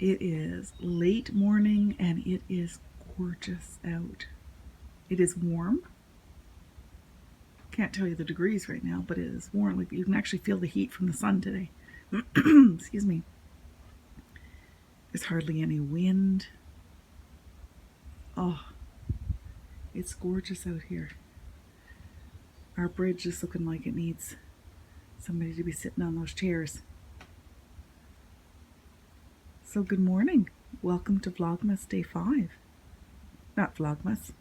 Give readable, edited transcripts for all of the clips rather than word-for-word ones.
It is late morning and it is gorgeous out. It is warm. Can't tell you the degrees right now, but it is warm. Like you can actually feel the heat from the sun today. Excuse me. There's hardly any wind. Oh, it's gorgeous out here. Our bridge is looking like it needs somebody to be sitting on those chairs. So good morning. Welcome to Vlogmas Day 5. Not Vlogmas.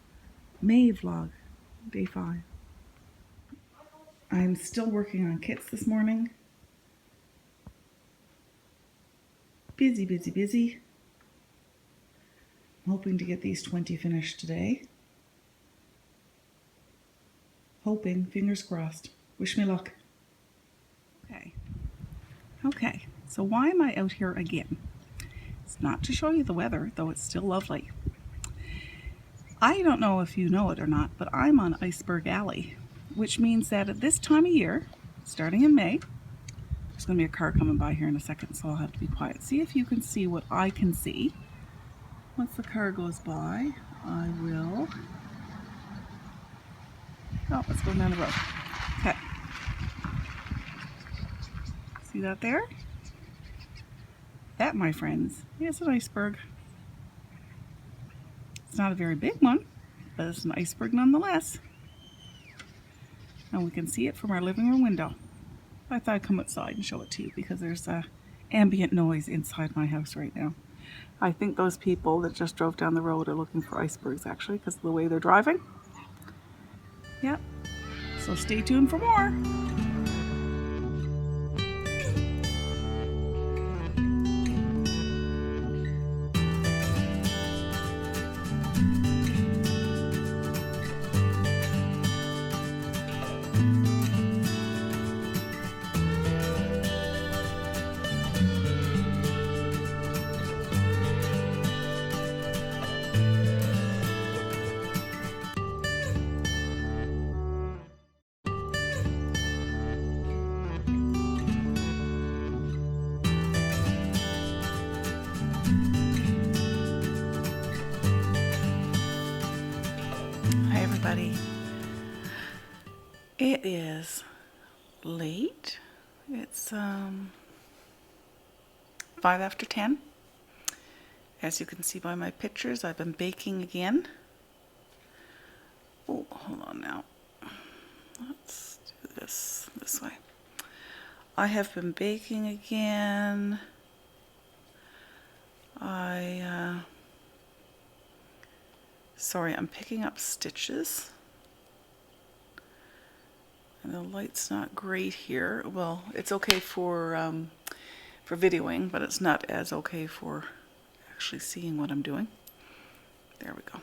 May Vlog Day 5. I'm still working on kits this morning. Busy, busy, busy. I'm hoping to get these 20 finished today. Hoping, fingers crossed. Wish me luck. Okay, so why am I out here again? It's not to show you the weather, though it's still lovely. I don't know if you know it or not, but I'm on Iceberg Alley, which means that at this time of year, starting in May, there's going to be a car coming by here in a second, so I'll have to be quiet. See if you can see what I can see. Once the car goes by, I will... Oh, it's going down the road. Okay. See that there? That, my friends, is an iceberg. It's not a very big one, but it's an iceberg nonetheless. And we can see it from our living room window. I thought I'd come outside and show it to you because there's ambient noise inside my house right now. I think those people that just drove down the road are looking for icebergs actually because of the way they're driving. Yep. So stay tuned for more. It is late. It's 5 after 10. As you can see by my pictures, I've been baking again. Oh, hold on now. Let's do this way. I have been baking again. Sorry, I'm picking up stitches. And the light's not great here. Well, it's okay for videoing, but it's not as okay for actually seeing what I'm doing. There we go.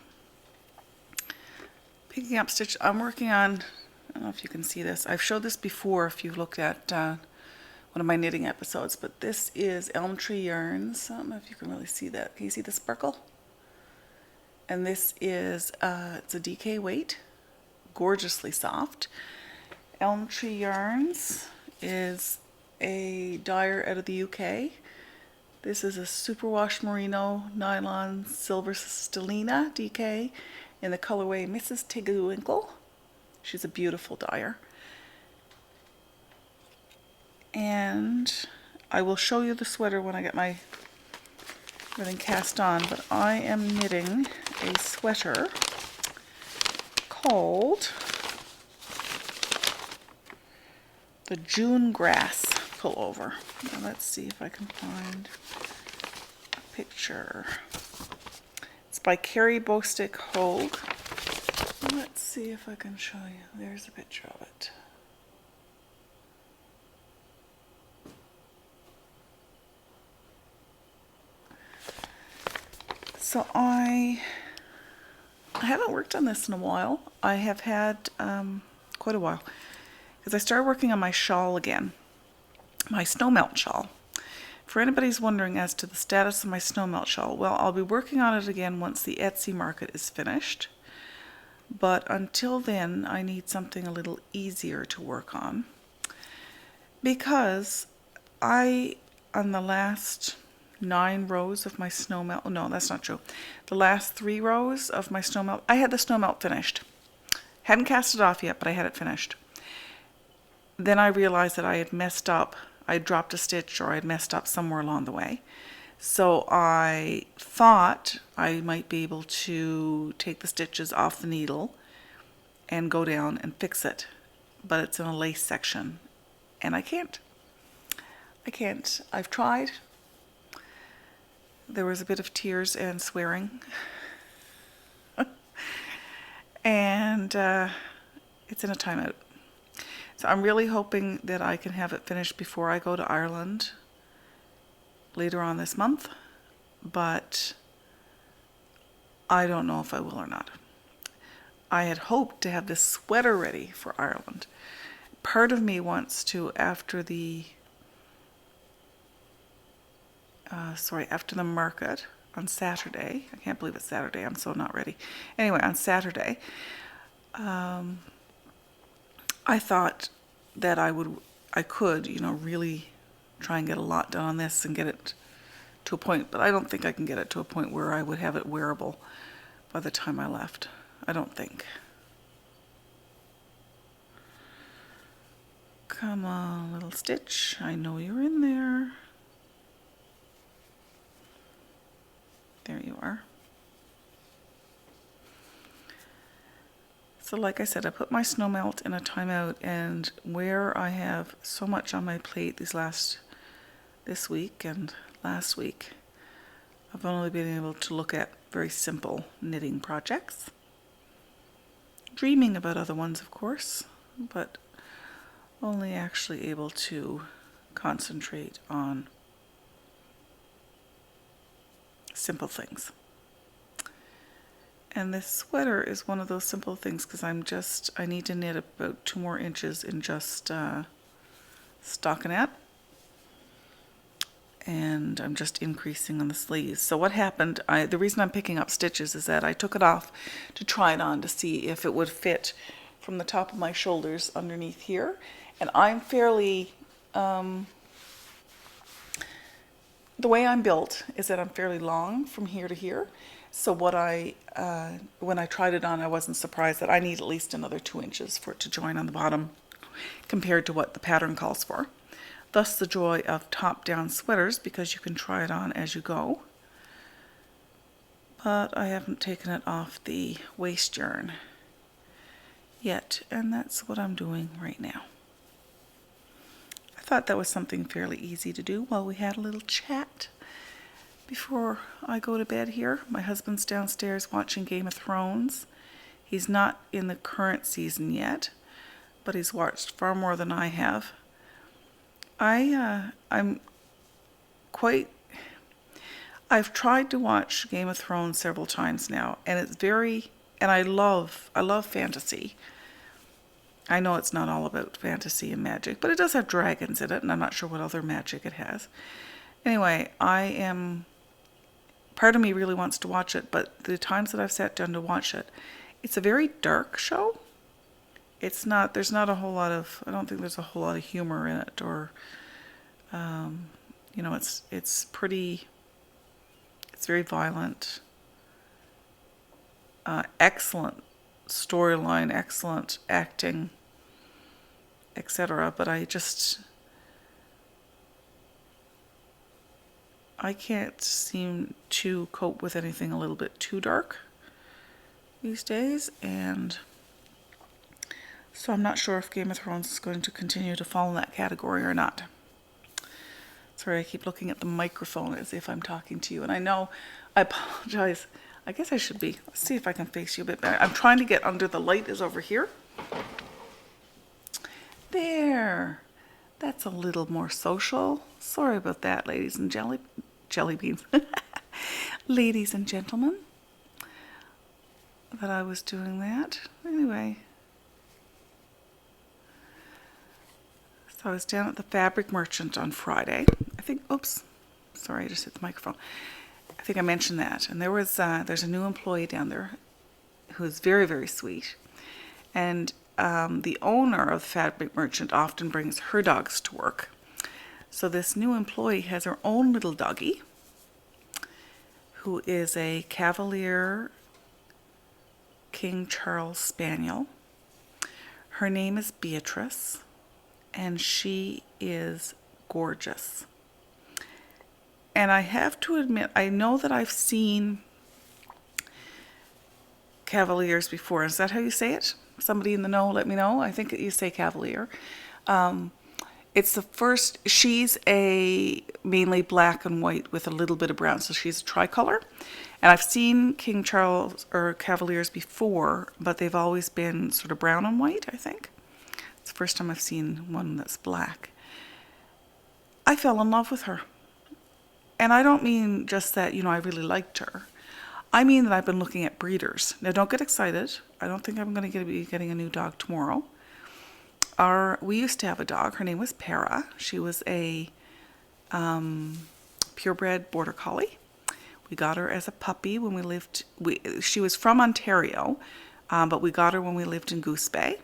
Picking up stitch. I'm working on, I don't know if you can see this. I've showed this before if you've looked at one of my knitting episodes, but this is Elm Tree Yarns. I don't know if you can really see that. Can you see the sparkle? And this is, it's a DK weight, gorgeously soft. Elm Tree Yarns is a dyer out of the UK. This is a superwash merino nylon silver stellina DK in the colorway Mrs. Tiggywinkle. She's a beautiful dyer. And I will show you the sweater when I get my everything cast on, but I am knitting a sweater called the June Grass Pullover. Now let's see if I can find a picture. It's by Carrie Bostick Hogue. Let's see if I can show you. There's a picture of it. So I haven't worked on this in a while. I have had quite a while. Because I started working on my shawl again, my snowmelt shawl. For anybody who's wondering as to the status of my snowmelt shawl, well, I'll be working on it again once the Etsy market is finished. But until then, I need something a little easier to work on. Because on the last 9 rows of my snow melt. No, that's not true. The last 3 rows of my snow melt, I had the snow melt finished. Hadn't cast it off yet, but I had it finished. Then I realized that I had messed up. I had dropped a stitch, or I had messed up somewhere along the way. So I thought I might be able to take the stitches off the needle and go down and fix it. But it's in a lace section, and I can't. I've tried. There was a bit of tears and swearing. And it's in a timeout. So I'm really hoping that I can have it finished before I go to Ireland later on this month, but I don't know if I will or not. I had hoped to have this sweater ready for Ireland. Part of me wants to, after the market on Saturday. I can't believe it's Saturday. I'm so not ready. Anyway, on Saturday, I thought that I could, really try and get a lot done on this and get it to a point, but I don't think I can get it to a point where I would have it wearable by the time I left. I don't think. Come on, little stitch. I know you're in there. There you are. So like I said, I put my snow melt in a timeout, and where I have so much on my plate this week and last week, I've only been able to look at very simple knitting projects. Dreaming about other ones, of course, but only actually able to concentrate on simple things. And this sweater is one of those simple things, because I need to knit about 2 more inches in just stockinette. And I'm just increasing on the sleeves. So what happened, the reason I'm picking up stitches is that I took it off to try it on to see if it would fit from the top of my shoulders underneath here. And I'm fairly, the way I'm built is that I'm fairly long from here to here. So when I tried it on, I wasn't surprised that I need at least another 2 inches for it to join on the bottom compared to what the pattern calls for. Thus the joy of top-down sweaters, because you can try it on as you go. But I haven't taken it off the waist yarn yet, and that's what I'm doing right now. I thought that was something fairly easy to do while we had a little chat before I go to bed here. My husband's downstairs watching Game of Thrones. He's not in the current season yet, but he's watched far more than I have. I've tried to watch Game of Thrones several times now, and I love fantasy. I know it's not all about fantasy and magic, but it does have dragons in it, and I'm not sure what other magic it has. Anyway, part of me really wants to watch it, but the times that I've sat down to watch it, it's a very dark show. There's not a whole lot of, I don't think there's a whole lot of humor in it, or, it's very violent, excellent storyline, excellent acting, etc. But I can't seem to cope with anything a little bit too dark these days, and so I'm not sure if Game of Thrones is going to continue to fall in that category or not. Sorry, I keep looking at the microphone as if I'm talking to you, and I know, I apologize. I guess I should be. Let's see if I can face you a bit better. I'm trying to get under, the light is over here. There. That's a little more social. Sorry about that, ladies and jelly beans. Ladies and gentlemen, that I was doing that. Anyway. So I was down at the Fabric Merchant on Friday. Oops, sorry, I just hit the microphone. I think I mentioned that. And there's a new employee down there who is very, very sweet. And the owner of the Fabric Merchant often brings her dogs to work. So this new employee has her own little doggie, who is a Cavalier King Charles Spaniel. Her name is Beatrice, and she is gorgeous. And I have to admit, I know that I've seen Cavaliers before. Is that how you say it? Somebody in the know, let me know. I think you say Cavalier. It's the first, she's a mainly black and white with a little bit of brown, so she's a tricolor. And I've seen King Charles or Cavaliers before, but they've always been sort of brown and white, I think. It's the first time I've seen one that's black. I fell in love with her. And I don't mean just that, I really liked her. I mean that I've been looking at breeders. Now, don't get excited. I don't think I'm going to be getting a new dog tomorrow. We used to have a dog. Her name was Para. She was a purebred border collie. We got her as a puppy when we lived. She was from Ontario, but we got her when we lived in Goose Bay.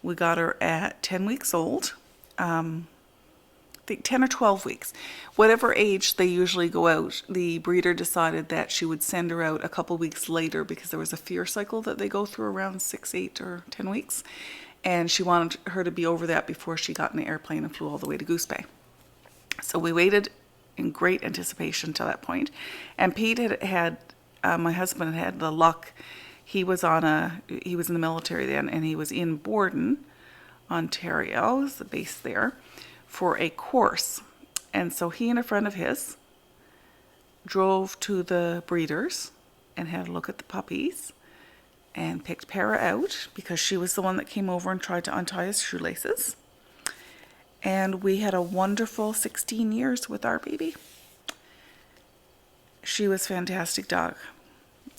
We got her at 10 weeks old. I think 10 or 12 weeks. Whatever age they usually go out, the breeder decided that she would send her out a couple weeks later because there was a fear cycle that they go through around 6, 8, or 10 weeks. And she wanted her to be over that before she got in the airplane and flew all the way to Goose Bay. So we waited in great anticipation to that point. And Pete had my husband had the luck. He was in the military then, and he was in Borden, Ontario, is the base there, for a course. And so he and a friend of his drove to the breeders and had a look at the puppies and picked Para out because she was the one that came over and tried to untie his shoelaces. And we had a wonderful 16 years with our baby. She was a fantastic dog.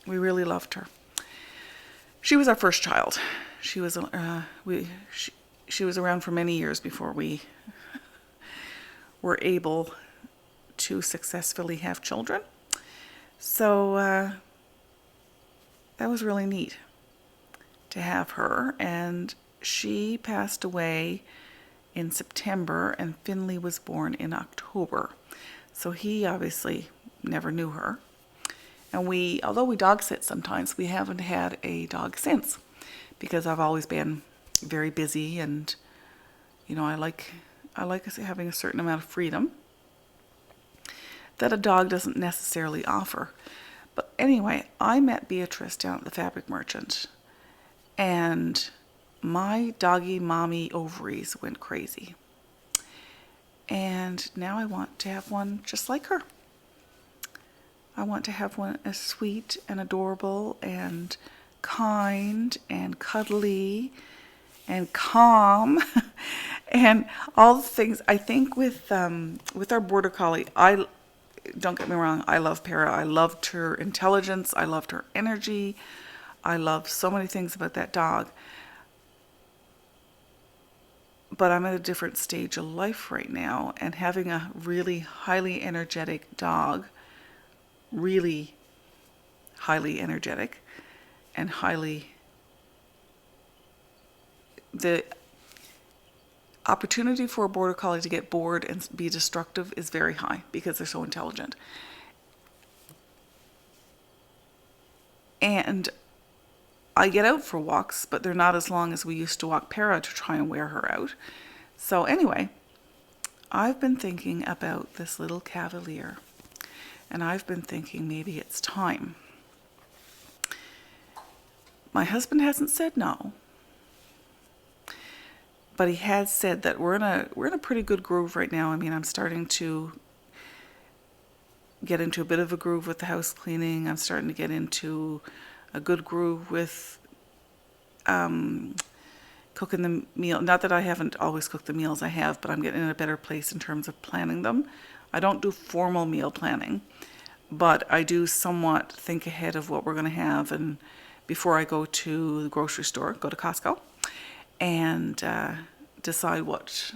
We really loved her. She was our first child. She was she was around for many years before we were able to successfully have children. So that was really neat to have her. And she passed away in September, and Finley was born in October. So he obviously never knew her. And although we dog sit sometimes, we haven't had a dog since because I've always been very busy, and I like having a certain amount of freedom that a dog doesn't necessarily offer. But anyway, I met Beatrice down at the fabric merchant, and my doggy mommy ovaries went crazy. And now I want to have one just like her. I want to have one as sweet and adorable and kind and cuddly and calm and all the things. I think with our border collie, don't get me wrong, I love Para. I loved her intelligence. I loved her energy. I love so many things about that dog. But I'm at a different stage of life right now, and having a really highly energetic dog, really highly energetic and the opportunity for a border collie to get bored and be destructive is very high because they're so intelligent. And I get out for walks, but they're not as long as we used to walk Para to try and wear her out. So anyway, I've been thinking about this little Cavalier, and I've been thinking maybe it's time. My husband hasn't said no, but he has said that we're in a pretty good groove right now. I mean, I'm starting to get into a bit of a groove with the house cleaning. I'm starting to get into a good groove with cooking the meal. Not that I haven't always cooked the meals, I have, but I'm getting in a better place in terms of planning them. I don't do formal meal planning, but I do somewhat think ahead of what we're going to have, and before I go to the grocery store, go to Costco, and decide what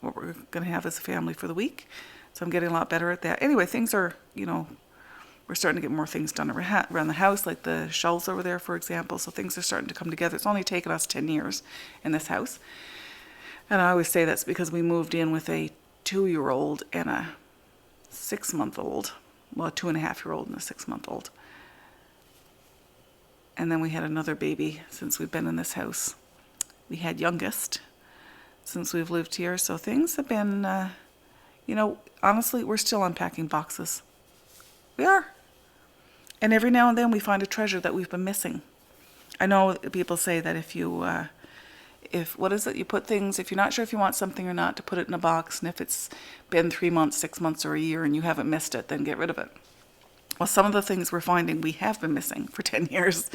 we're gonna have as a family for the week. So I'm getting a lot better at that. Anyway, things are, we're starting to get more things done around the house, like the shelves over there, for example. So things are starting to come together. It's only taken us 10 years in this house. And I always say that's because we moved in with a 2-year-old and a 6-month-old. well, a 2.5-year-old and a 6-month-old. And then we had another baby since we've been in this house. We had youngest since we've lived here. So things have been, honestly, we're still unpacking boxes. We are. And every now and then we find a treasure that we've been missing. I know people say that if you put things, if you're not sure if you want something or not, to put it in a box, and if it's been 3 months, 6 months, or a year and you haven't missed it, then get rid of it. Well, some of the things we're finding we have been missing for 10 years.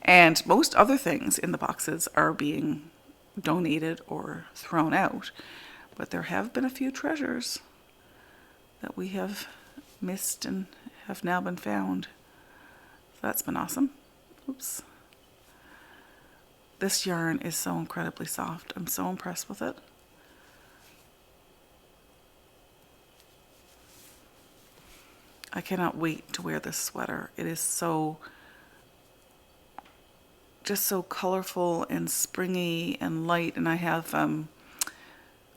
And most other things in the boxes are being donated or thrown out. But there have been a few treasures that we have missed and have now been found. So that's been awesome. Oops. This yarn is so incredibly soft. I'm so impressed with it. I cannot wait to wear this sweater. It is just so colorful and springy and light. And I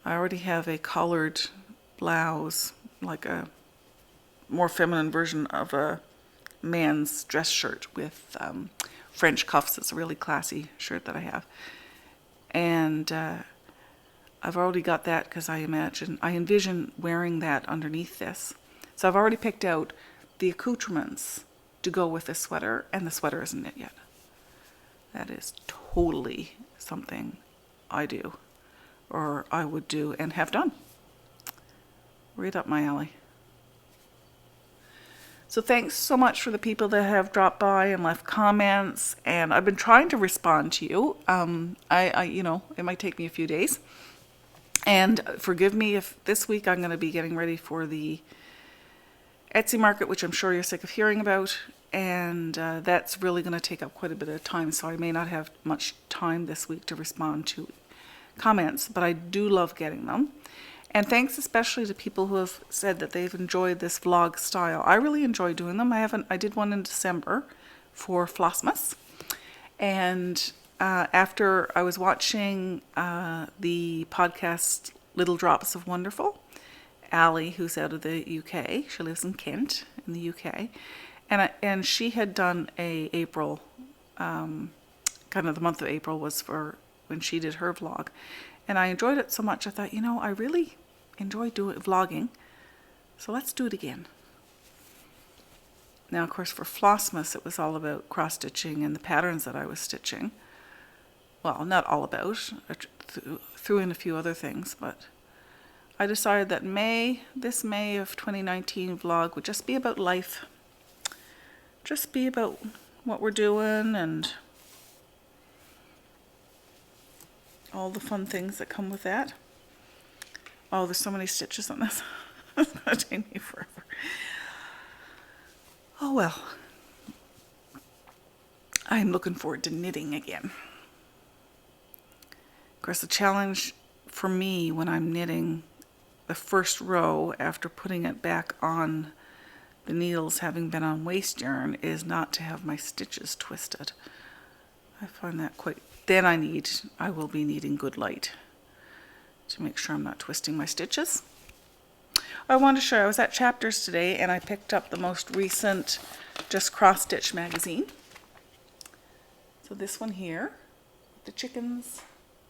already have a collared blouse, like a more feminine version of a man's dress shirt with French cuffs. It's a really classy shirt that I have. And I've already got that because I envision wearing that underneath this. So I've already picked out the accoutrements to go with this sweater, and the sweater isn't knit yet. That is totally something I do, or I would do and have done. Right up my alley. So thanks so much for the people that have dropped by and left comments, and I've been trying to respond to you. It might take me a few days. And forgive me if this week I'm going to be getting ready for the Etsy market, which I'm sure you're sick of hearing about, and that's really going to take up quite a bit of time, so I may not have much time this week to respond to comments, but I do love getting them. And thanks especially to people who have said that they've enjoyed this vlog style. I really enjoy doing them. I did one in December for Flossmas, and after I was watching the podcast Little Drops of Wonderful, Ali, who's out of the UK, she lives in Kent in the UK, and she had done a April, kind of the month of April was for when she did her vlog, and I enjoyed it so much I thought, I really enjoy vlogging, so let's do it again. Now, of course, for Flossmas, it was all about cross-stitching and the patterns that I was stitching. Well, not all about. I threw in a few other things, but I decided that this May of 2019 vlog would just be about life. Just be about what we're doing and all the fun things that come with that. Oh, there's so many stitches on this. It's going to take me forever. Oh well. I'm looking forward to knitting again. Of course, the challenge for me when I'm knitting the first row after putting it back on the needles, having been on waste yarn, is not to have my stitches twisted. I find that then I will be needing good light to make sure I'm not twisting my stitches. I wanted to show you, I was at Chapters today and I picked up the most recent Just Cross Stitch magazine. So this one here, the chickens.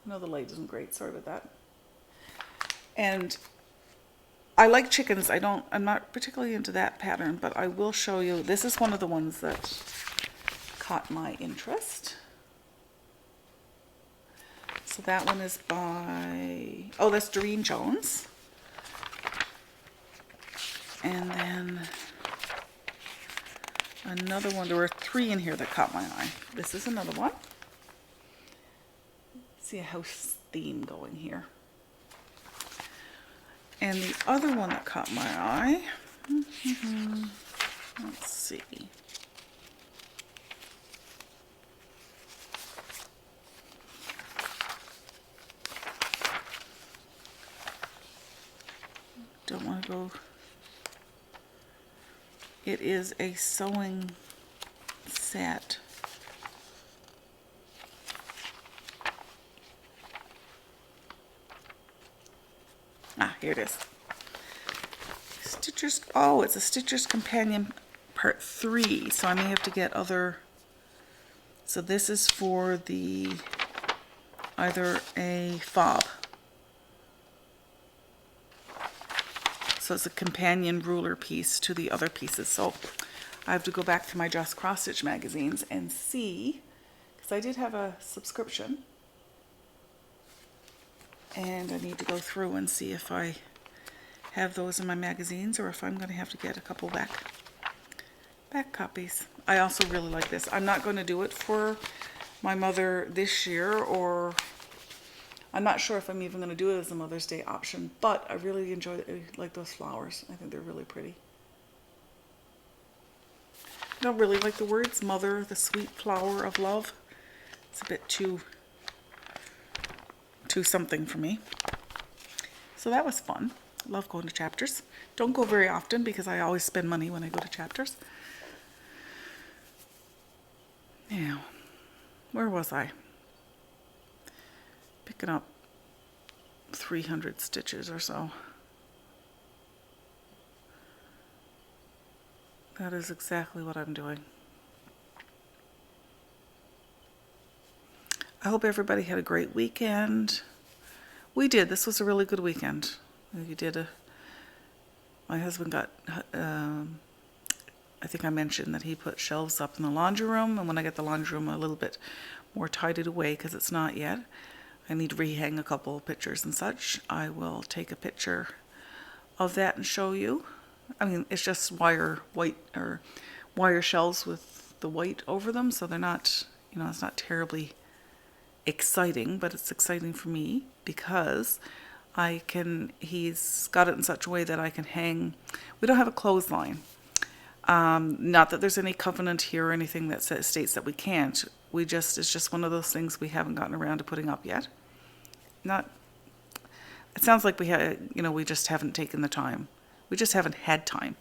I know the light isn't great, sorry about that. And I like chickens. I'm not particularly into that pattern, but I will show you. This is one of the ones that caught my interest. So that one is that's Doreen Jones. And then another one, there were 3 in here that caught my eye. This is another one. See a house theme going here. And the other one that caught my eye, let's see. Don't want to go. It is a sewing set. Here it is. Stitcher's, oh, it's a Stitcher's Companion Part 3, so I may have to get other, so this is for the, either a fob. So it's a companion ruler piece to the other pieces. So I have to go back to my Just Cross Stitch magazines and see, because I did have a subscription, and I need to go through and see if I have those in my magazines or if I'm going to have to get a couple back copies. I also really like this. I'm not going to do it for my mother this year, or I'm not sure if I'm even going to do it as a Mother's Day option, but I really enjoy it. I like those flowers. I think they're really pretty. I don't really like the words mother, the sweet flower of love. It's a bit too something for me. So that was fun. Love going to Chapters. Don't go very often because I always spend money when I go to Chapters. Now, where was I? Picking up 300 stitches or so. That is exactly what I'm doing. I hope everybody had a great weekend. We did. This was a really good weekend. My husband got, I think I mentioned that he put shelves up in the laundry room, and when I get the laundry room a little bit more tidied away, because it's not yet, I need to rehang a couple of pictures and such. I will take a picture of that and show you. I mean, it's just wire shelves with the white over them, so they're not, it's not terribly exciting, but it's exciting for me because he's got it in such a way that I can hang. We don't have a clothesline. Not that there's any covenant here or anything that states that we can't. It's just one of those things we haven't gotten around to putting up yet. It sounds like we just haven't taken the time. We just haven't had time.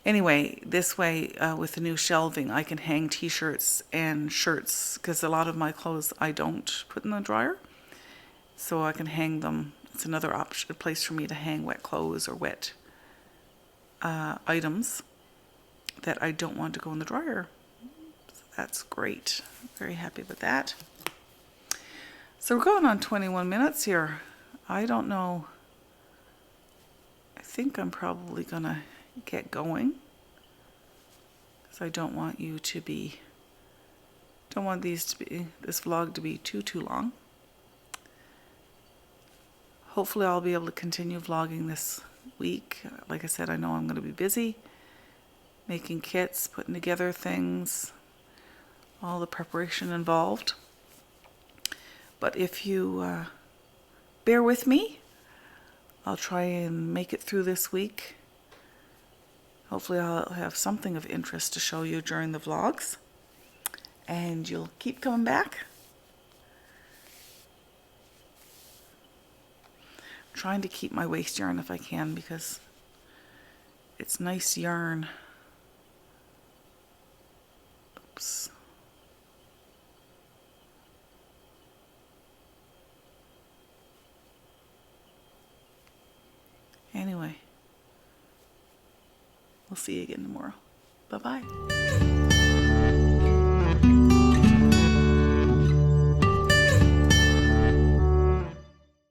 Anyway, this way, with the new shelving, I can hang t-shirts and shirts, because a lot of my clothes I don't put in the dryer. So I can hang them. It's another option, a place for me to hang wet clothes or wet items that I don't want to go in the dryer. So that's great. Very happy with that. So we're going on 21 minutes here. I don't know. I think I'm probably going to get going, because I don't want this vlog to be too long. Hopefully I'll be able to continue vlogging this week. Like I said, I know I'm going to be busy making kits, putting together things, all the preparation involved. But if you bear with me, I'll try and make it through this week. Hopefully I'll have something of interest to show you during the vlogs, and you'll keep coming back. I'm trying to keep my waste yarn if I can, because it's nice yarn. Oops. Anyway, we'll see you again tomorrow. Bye-bye.